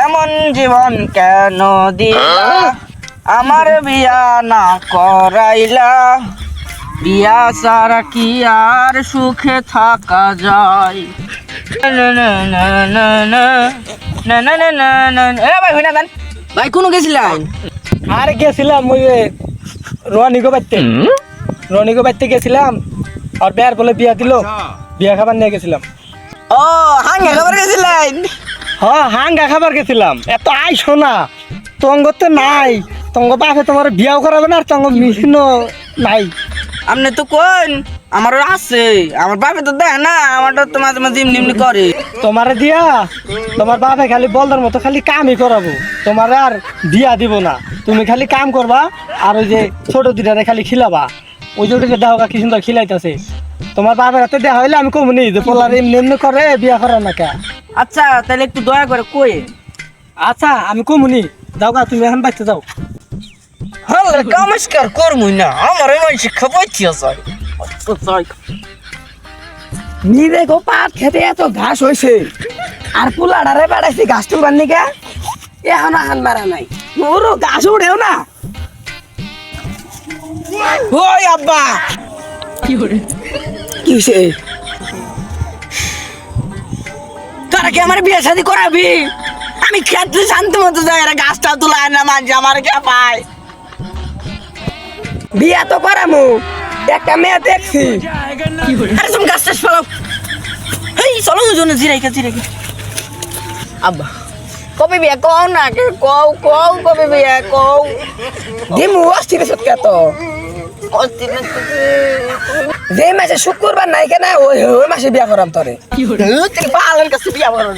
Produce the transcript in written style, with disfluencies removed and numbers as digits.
এমন জীবন কেন দিলা আমার বিয়া না করাইলা বিয়া ছাড়া কি আর সুখে থাকা যায় ভাই কোন গেছিলেন? আর গেছিলাম ওই রনিগো বাড়িতে গেছিলাম। আর বের বলে বিয়া দিল, বিয়া খাবার নিয়ে গেছিলাম। ও হাঙ্গা খাবার গেছিলেন? হ্যাঁ হাঙ্গা খাবার গেছিলাম। এত আইসো না, তঙ্গ তো নাই, তঙ্গ বাপে তোমার বিয়াও করাবে না, আর তঙ্গ মিশিনও নাই। আপনি তো কোন আমারও আছে, আমার বাপে তো দেয় না, আমারটা তো মাঝে মাঝে এমনি এমনি করে। তোমারে দিয়া তোমার বাপে খালি বলদার মতো খালি কামই করাবো, তোমার আর বিয়া দিব না। তুমি খালি কাম করবা আর ওই যে ছোট দুটারে খালি খিলাবা। ওই যে ওটাকে দেওয়া কি সুন্দর খিলাইতেছে। তোমার বাপের হাতে দেওয়া হইলে আমি কমুনি যে পোলার এমনি এমনি করে বিয়া করে না কে। আচ্ছা তাহলে একটু দয়া করে কই। আচ্ছা আমি কমুনি, যাও গা, তুমি এখন বাচ্চা যাও। হ্যাঁ নমস্কার করমুই না, আমার এমন শিক্ষা পাইছি আছে। নিরে গো পাট খেতে এত ঘাস হয়েছে, আর পুলাডারে বেড়াইছি ঘাস তুলবার নিকে, এখন আহান মারা নাই, ওরও ঘাস উঠেও না। ওই আব্বা কিসে তোরা কি আমার বিয়ে শাদী করাবি? আমি খেতে শান্তি মতো যাই, এরা গাছটা তোলায় না, মাঝে আমার কে পায়। বিয়া তো করামু, একটা মেয়ে দেখছি। আরে তুমি গাছ টাছ ফেলাও, এই চলো জন্য জিরাইকে আব্বা কবে বিয়ে কও না, কও কও কবে বিয়ে কও। দিমু অস্থির সত্যি তো, যে মাসে শুক্রবার নাই কেনা ওই মাসে বিয়া করাম তোরে। পালের কাছে বিয়া বলার